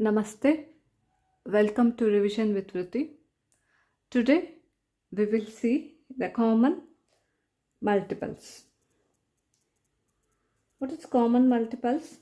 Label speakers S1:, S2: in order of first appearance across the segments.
S1: Namaste. Welcome to Revision with Vrithi. Today we will see the common multiples. What is common multiples?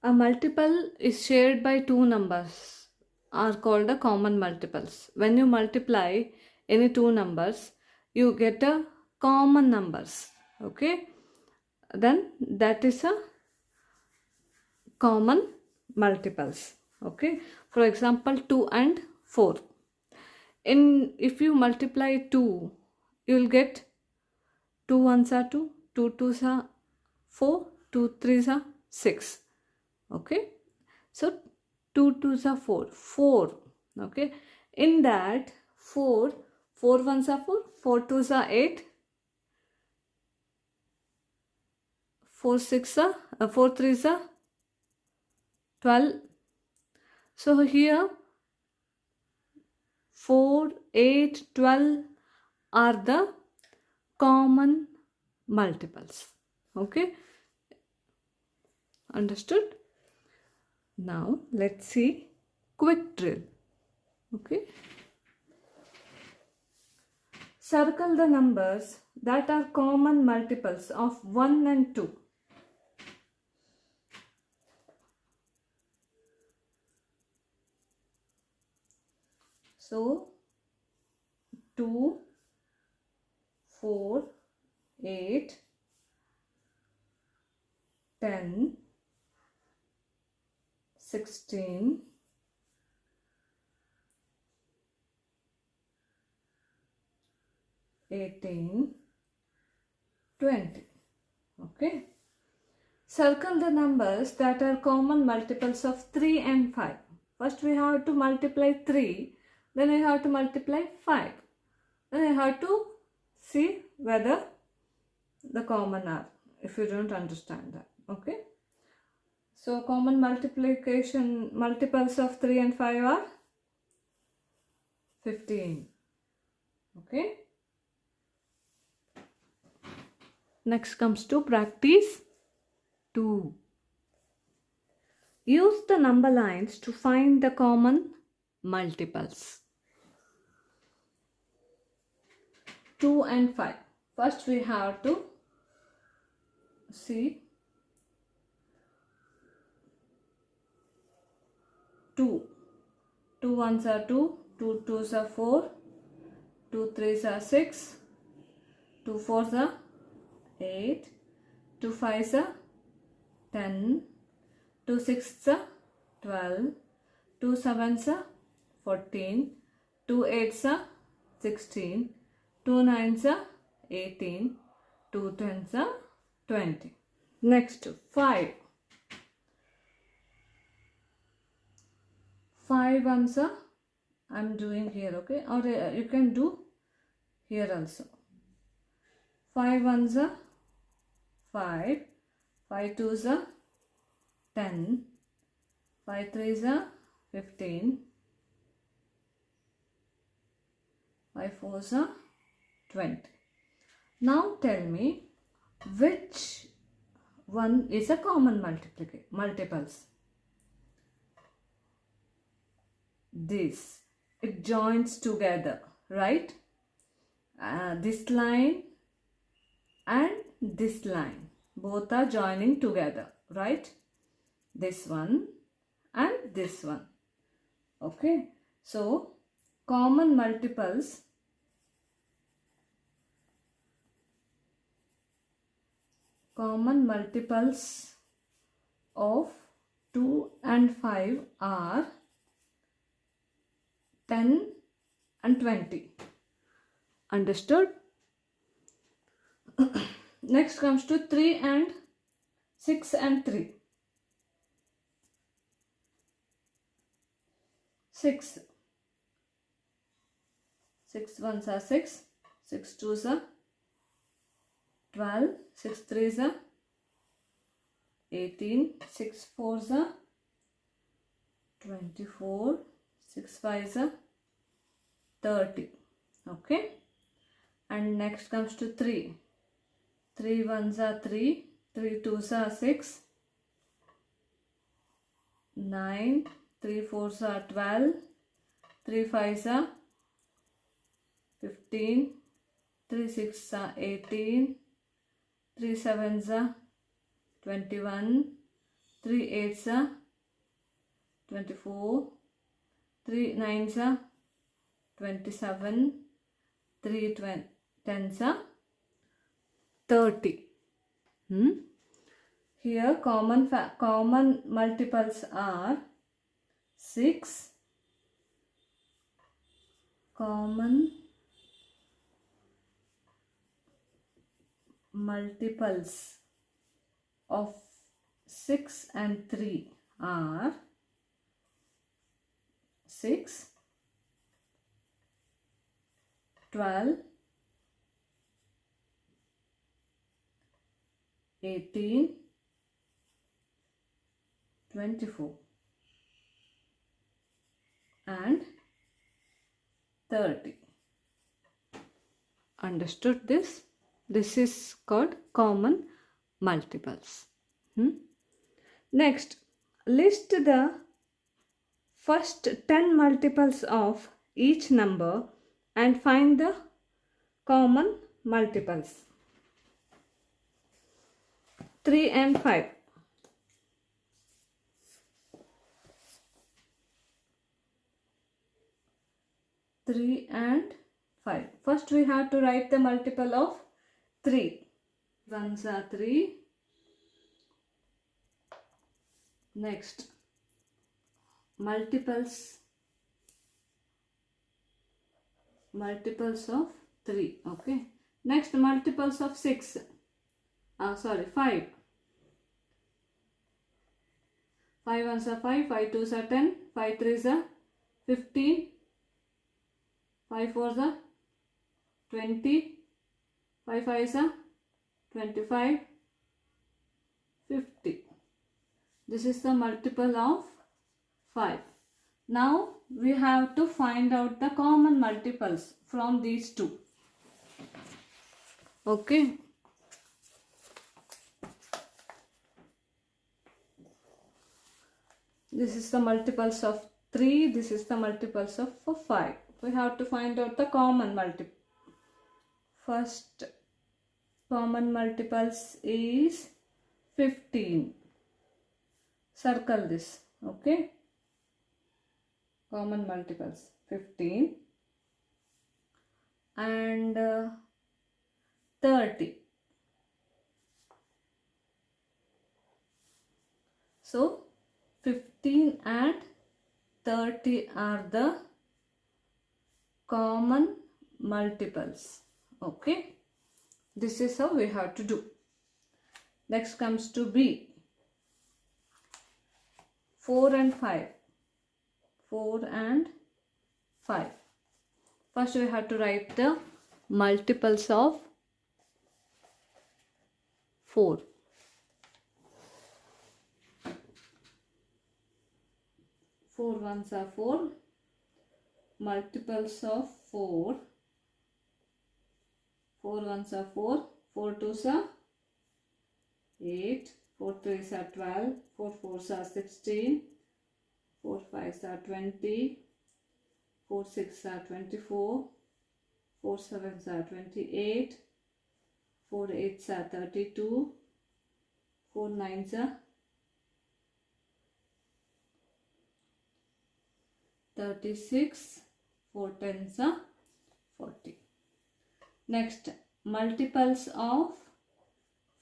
S1: A multiple is shared by two numbers are called the common multiples. When you multiply any two numbers, you get a common numbers. Okay? Then that is a common multiples. Okay, for example 2 and 4. If you multiply 2, you will get 2 ones are 2, 2 twos are 4, 2 threes are 6. Okay, so 2 twos are 4. Okay, in that 4 ones are 4, 4 twos are 8, 4 threes are 12. So here 4, 8, 12 are the common multiples. Okay, understood? Now let's see quick drill. Okay, circle the numbers that are common multiples of 1 and 2. So 2, 4, 8, 10, 16, 18, 20. Okay. Circle the numbers that are common multiples of 3 and 5. First we have to multiply 3. Then I have to multiply 5. Then I have to see whether the common are, if you don't understand that. Okay. So common multiples of 3 and 5 are 15. Okay. Next comes to practice 2. Use the number lines to find the common multiples. 2 and 5. First we have to see 2. 2 ones are 2, 2 twos are 4, 2 threes are 6, 2 fours are 8, 2 fives are 10, 2 sixes are 12, 2 sevens are 14, 2 eights are 16, 2 nines are 18, 2 tens are 20. Next 5. 5 ones are, I am doing here, okay, or you can do here also. 5 ones are 5, 5 twos are 10, 5 threes are 15, 5 fours are 20. Now tell me which one is a common multiples. This, it joins together, right? This line and this line both are joining together, right? This one and this one. Okay, so common multiples of 2 and 5 are 10 and 20. Understood? Next comes to 3 and 6 and 3. 6. 6 ones are 6, 6 twos are 12, 6 threes are 18, 6 fours are 24, 6 fives are 30. Okay. And next comes to 3. 3 ones are 3, 3 twos are 6, 9, 3 4s are 12, 3 5s are 15, 3 6s are 18, 3 7s are 21, 3 8s are 24, 3 9s are 27, 3 10s are 30. Here common multiples are 6. Common multiples of 6 and 3 are 6, 12, 18, 24 and 30. Understood this? This is called common multiples. Next, list the first 10 multiples of each number and find the common multiples. 3 and 5. 3 and 5. First we have to write the multiple of 3. Ones are 3. Next, multiples of 3. Okay. Next, multiples of 6. 5. 5 ones are 5, 5 twos are 10, 5 threes are 15, 5 fours are 20, 5 fives are 25, 50. This is the multiple of 5. Now we have to find out the common multiples from these two. Okay. This is the multiples of 3. This is the multiples of 5. We have to find out the common multiple. First common multiples is 15. Circle this. Okay. Common multiples 15 and 30. So 15 and 30 are the common multiples. Okay. This is how we have to do. Next comes to B. 4 and 5. 4 and 5. First we have to write the multiples of 4. 4 ones are 4. Multiples of 4. 4 ones are 4. 4 twos are 8. 4 threes are 12. 4 fours are 16. 4 fives are 20. 4 sixes are 24. 4 sevens are 28. 4 eights are 32. 4 nines are 36. 4 tens are 40. Next, multiples of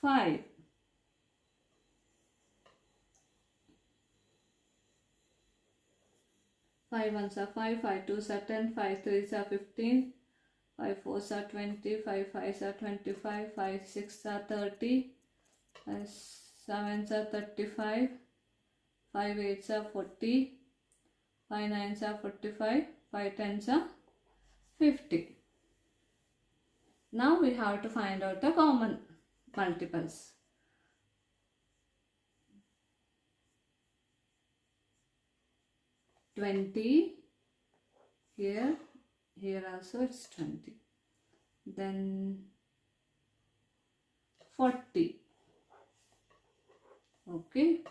S1: 5. 5 ones are 5, 5 twos are 10, 5 threes are 15, 5 fours are 20, 5 fives are 25, 5 sixes are 30, 5 sevens are 35, 5 eights are 40, 5 nines are 45, 5 tens are 50. Now we have to find out the common multiples. 20, here also it's 20. Then 40. Okay.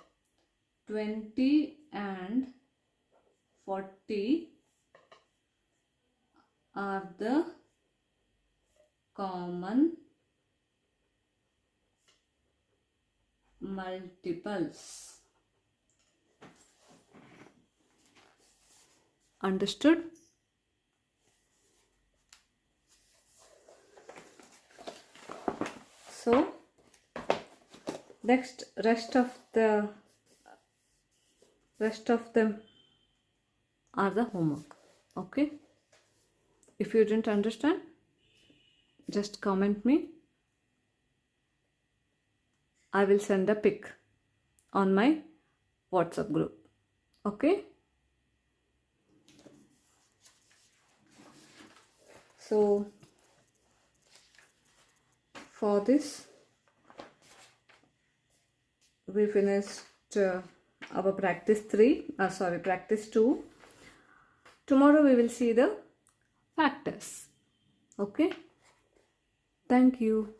S1: 20 and 40 are the common multiples. Understood? So next rest of them are the homework. Okay, if you didn't understand, just comment me. I will send a pic on my WhatsApp group. Okay, so for this we finished our practice 2. Tomorrow we will see the factors. Okay, thank you.